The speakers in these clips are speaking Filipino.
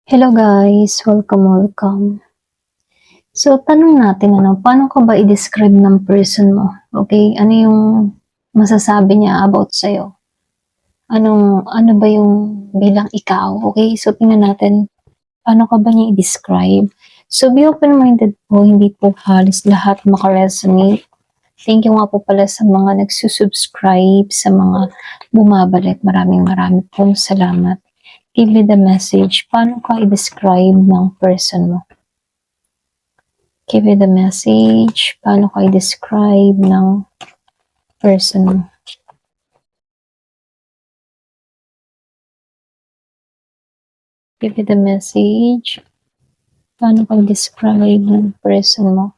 Hello guys, welcome. So, tanong natin, paano ka ba i-describe ng person mo? Okay, ano yung masasabi niya about sa'yo? Ano ba yung bilang ikaw? Okay, so tingnan natin, paano ka ba niya i-describe? So, be open-minded po, hindi po halos lahat makaresonate. Thank you nga po pala sa mga nagsusubscribe, sa mga bumabalik. Maraming pong salamat. Give me the message. Paano ka i-describe ng person mo? Give me the message. Paano ka i-describe ng person mo? Give me the message. Paano ka i-describe ng person mo?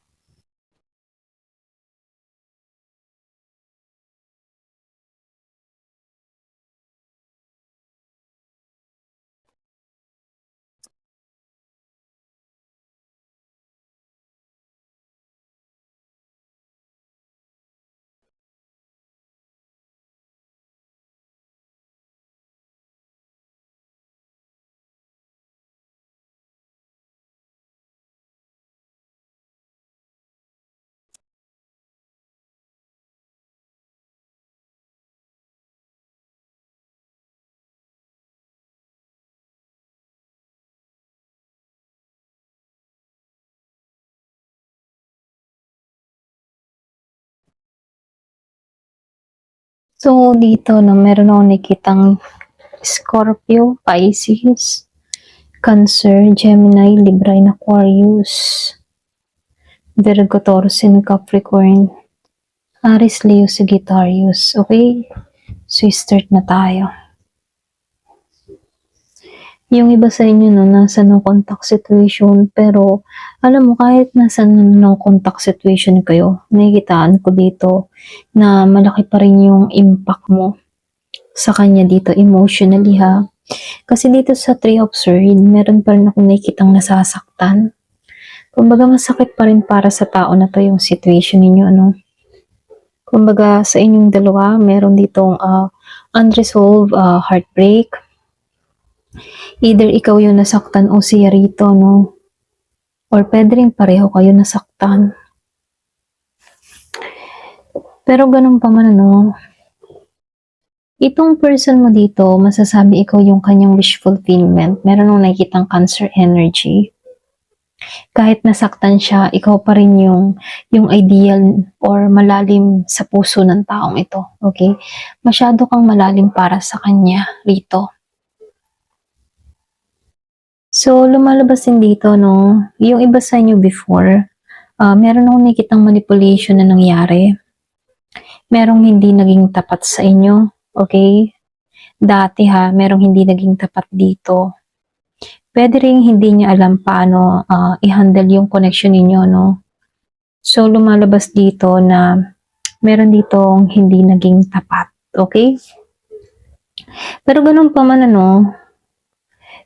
So, dito, meron akong nakitang Scorpio, Pisces, Cancer, Gemini, Libra, and Aquarius, Virgo, Taurus, and Capricorn, Aries, Leo, Sagittarius. Okay? So, start na tayo. Yung iba sa inyo, nasa no contact situation, pero alam mo, kahit nasa no contact situation kayo, nakikitaan ko dito na malaki pa rin yung impact mo sa kanya dito emotionally, ha. Kasi dito sa Three of Swords, meron pa rin akong nakikitang nasasaktan. Kumbaga, masakit pa rin para sa tao na to yung situation ninyo, Kumbaga, sa inyong dalawa, meron ditong unresolved heartbreak. Either ikaw yung nasaktan o siya rito, Or pwede rin pareho kayo nasaktan. Pero ganun pa man, Itong person mo dito, masasabi ikaw yung kanyang wish fulfillment. Meron nung nakikitang Cancer energy. Kahit nasaktan siya, ikaw pa rin yung ideal or malalim sa puso ng taong ito. Okay? Masyado kang malalim para sa kanya rito. So, lumalabas din dito, yung iba sa inyo before, meron akong nakikitang manipulation na nangyari. Merong hindi naging tapat sa inyo, okay? Dati merong hindi naging tapat dito. Pwede rin hindi niya alam paano i-handle yung connection ninyo, So, lumalabas dito na meron ditong hindi naging tapat, okay? Pero ganun pa man,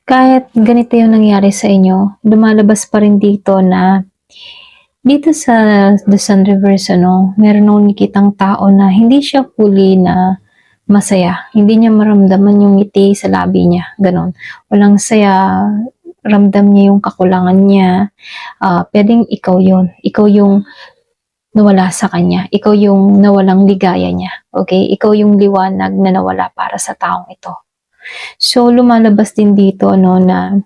kahit ganito yung nangyari sa inyo, lumalabas pa rin dito na dito sa The Sun Reverse, meron akong nakitang tao na hindi siya fully na masaya. Hindi niya maramdaman yung ngiti sa labi niya. Ganon. Walang saya. Ramdam niya yung kakulangan niya. Pwedeng ikaw yun. Ikaw yung nawala sa kanya. Ikaw yung nawalang ligaya niya. Okay? Ikaw yung liwanag na nawala para sa taong ito. So, lumalabas din dito, na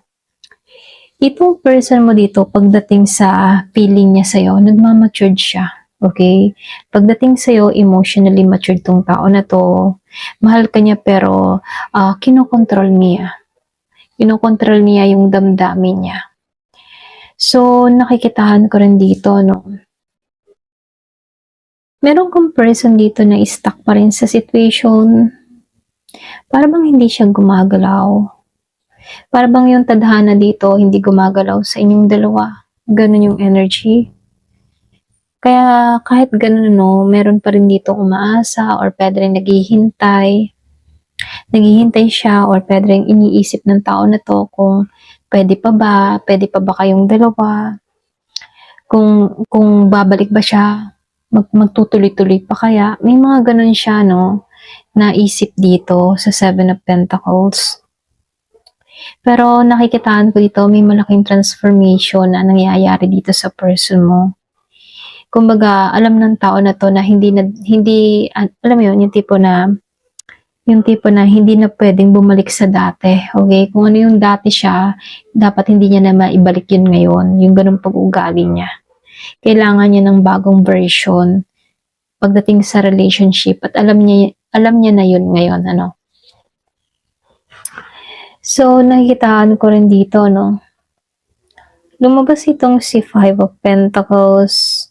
itong person mo dito, pagdating sa feeling niya sa'yo, nagmamatured siya. Okay? Pagdating sa'yo, emotionally matured tong tao na to. Mahal ka niya pero kinokontrol niya. Kinokontrol niya yung damdamin niya. So, nakikitahan ko rin dito, Meron kang person dito na stuck pa rin sa situation. Para bang hindi siya gumagalaw. Para bang yung tadhana dito hindi gumagalaw sa inyong dalawa. Ganun yung energy. Kaya kahit ganun, meron pa rin dito umaasa or pwede rin naghihintay. Naghihintay siya or pwede rin iniisip ng tao na to kung pwede pa ba kayong dalawa. Kung babalik ba siya, magtutuloy-tuloy pa kaya. May mga ganun siya, naisip dito sa Seven of Pentacles. Pero nakikitaan ko dito may malaking transformation na nangyayari dito sa person mo. Kumbaga, alam ng tao na 'to na alam mo 'yun, yung tipo na hindi na puwedeng bumalik sa dati, okey? Kung ano yung dati siya, dapat hindi niya na maibalik yun ngayon, yung gano'ng pag-uugali niya. Kailangan niya ng bagong version pagdating sa relationship at alam niya na yun ngayon, ano. So, nakikitaan ko rin dito, 'no, lumabas itong si Five of Pentacles,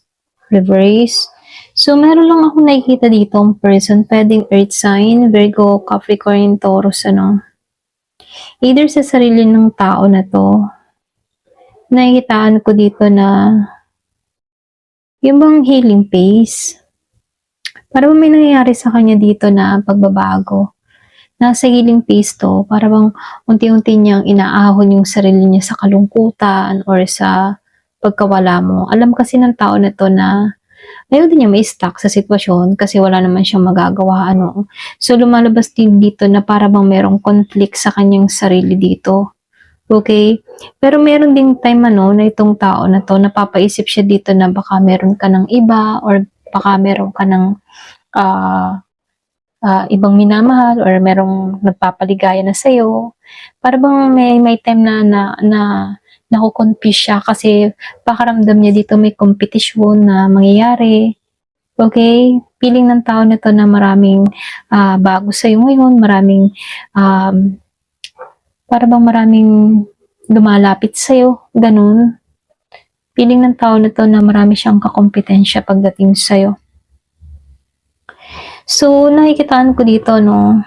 Reverse. So, meron lang akong nakikita ditong person, puwedeng earth sign, Virgo, Capricorn, Taurus, ano. Either sa sarili ng tao na 'to, nakikitaan ko dito na yung bang healing phase, para bang may nangyayari sa kanya dito na pagbabago. Nasa healing phase 'to, para bang unti-unti niyang inaahon yung sarili niya sa kalungkutan or sa pagkawala mo. Alam kasi ng tao na 'to na ayaw din niya ma-stuck sa sitwasyon kasi wala naman siyang magagawa, ano. So, lumalabas din dito na para bang merong conflict sa kanyang sarili dito, okay? Pero meron ding time, ano, na itong tao na 'to napapaisip siya dito na baka meron ka ng iba or baka meron ka ng, ah, ibang minamahal or merong nagpapaligaya na sa'yo. Para bang may time na nako-confuse siya kasi pakiramdam niya dito may kompetisyon na mangyayari, okay? Feeling ng tao na 'to na maraming, bago sa'yo ngayon, para bang maraming lumalapit sa'yo, gano'n. Feeling ng tao na 'to na marami siyang kakumpetensya pagdating sa'yo. So, nakikitaan ko dito, 'no,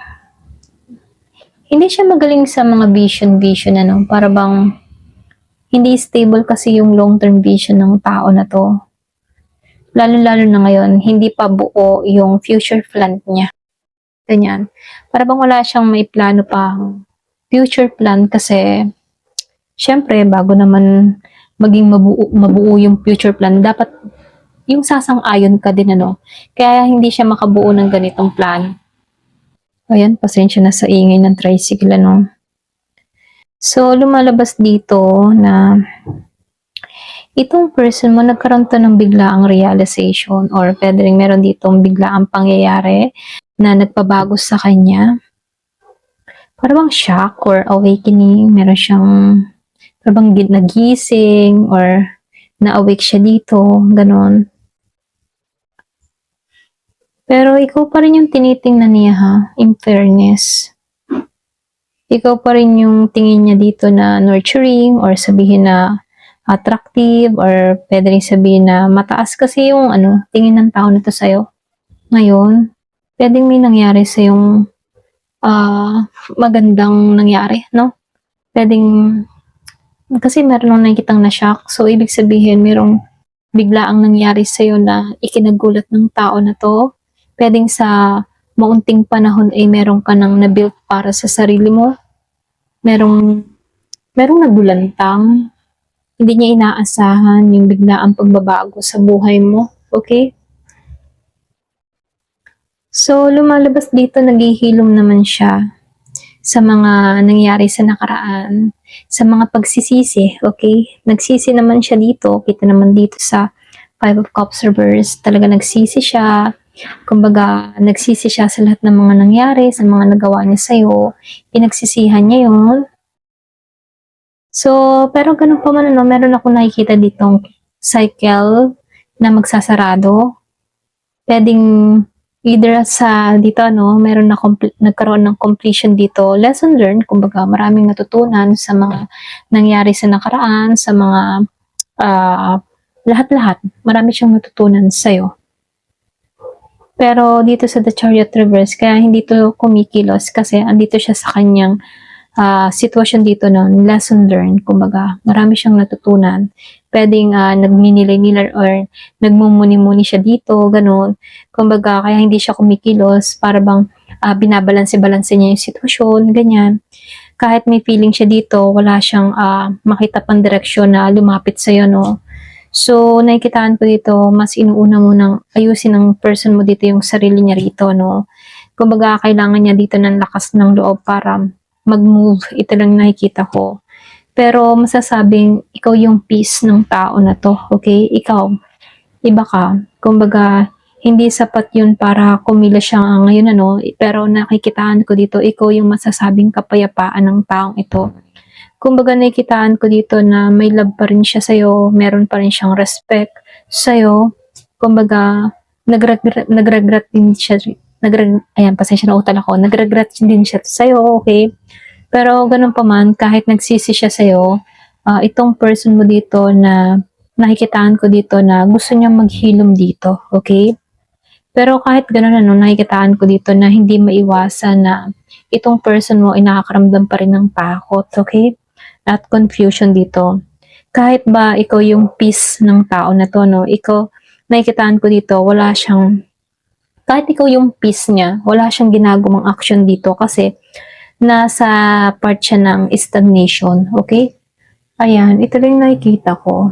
hindi siya magaling sa mga vision, ano, para bang hindi stable kasi yung long-term vision ng tao na 'to. Lalong-lalo na ngayon, hindi pa buo yung future plan niya, ganyan. Para bang wala siyang maiplano pang future plan kasi siyempre bago naman maging mabuo yung future plan, dapat yung sasang-ayon ka din, ano. Kaya hindi siya makabuo ng ganitong plan. Ayan, pasensya na sa ingay ng tricycle, ano. So, lumalabas dito na itong person mo nagkaroon 'to ng biglaang realization or puwede ring meron ditong biglaang pangyayari na nagpabago sa kanya. Para bang shock or awakening, meron siyang para bang nagising or na-awake siya dito, gano'n. Pero ikaw pa rin yung tinitingnan niya, ha, in fairness. Ikaw pa rin yung tingin niya dito na nurturing or sabihin na attractive or puwede ring sabihin na mataas kasi yung ano, tingin ng tao na 'to sa'yo. Ngayon, puwedeng may nangyari sa'yong, magandang nangyari, 'no? Puwedeng kasi meron akong nakikitang na-shock. So, ibig sabihin merong biglaang nangyari sa'yo na ikinagulat ng tao na 'to. Puwedeng sa maunting panahon ay meron ka ng na-built para sa sarili mo. Merong nagulantang, hindi niya inaasahan yung biglaang pagbabago sa buhay mo, okay? So, lumalabas dito naghihilom naman siya sa mga nangyari sa nakaraan, sa mga pagsisisi, okay? Nagsisi naman siya dito, kita naman dito sa Five of Cups Reverse, talaga nagsisi siya. Kumbaga, nagsisi siya sa lahat ng mga nangyari, sa mga nagawa niya sa'yo, pinagsisihan niya yun. So, pero ganun pa man, ano, meron akong nakikita ditong cycle na magsasarado. Pwedeng either sa dito, ano, meron na nagkaroon ng completion dito, lesson learned, kumbaga maraming natutunan sa mga nangyari sa nakaraan, sa mga lahat-lahat, marami siyang natutunan sa'yo. Pero dito sa The Chariot Reverse, kaya hindi to kumikilos kasi andito siya sa kanyang sitwasyon dito nun, lesson learned, kumbaga, marami siyang natutunan. Pwedeng nagninilay-nilay or nagmumuni-muni siya dito, ganun. Kumbaga, kaya hindi siya kumikilos, para bang binabalanse-balanse niya yung sitwasyon, ganyan. Kahit may feeling siya dito, wala siyang makita pang direksyon na lumapit sa'yo, no? So, nakikitaan ko dito, mas inuuna mo nang ayusin ng person mo dito yung sarili niya rito, no? Kumbaga, kailangan niya dito ng lakas ng loob para mag-move. Ito lang nakikita ko. Pero masasabing ikaw yung peace ng tao na to, okay? Ikaw, iba ka. Kumbaga, hindi sapat yun para kumilos siya ngayon, ano? Pero nakikitaan ko dito, ikaw yung masasabing kapayapaan ng taong ito. Kumbaga, nakikitaan ko dito na may love pa rin siya sa'yo, meron pa rin siyang respect sa'yo. Kumbaga, nagregret din siya, ayan, pasensya na utal ako, nagregret din siya sa'yo, okay? Pero ganun pa man, kahit nagsisi siya sa'yo, itong person mo dito na nakikitaan ko dito na gusto niyang maghilom dito, okay? Pero kahit ganun ano, nakikitaan ko dito na hindi maiwasan na itong person mo ay nakakaramdam pa rin ng takot, okay? At confusion dito. Kahit ba ikaw yung peace ng tao na to, no? Ikaw, nakikitaan ko dito, wala siyang, kahit ikaw yung peace niya, wala siyang ginagawang action dito kasi nasa part siya ng stagnation, okay? Ayan, ito lang nakikita ko.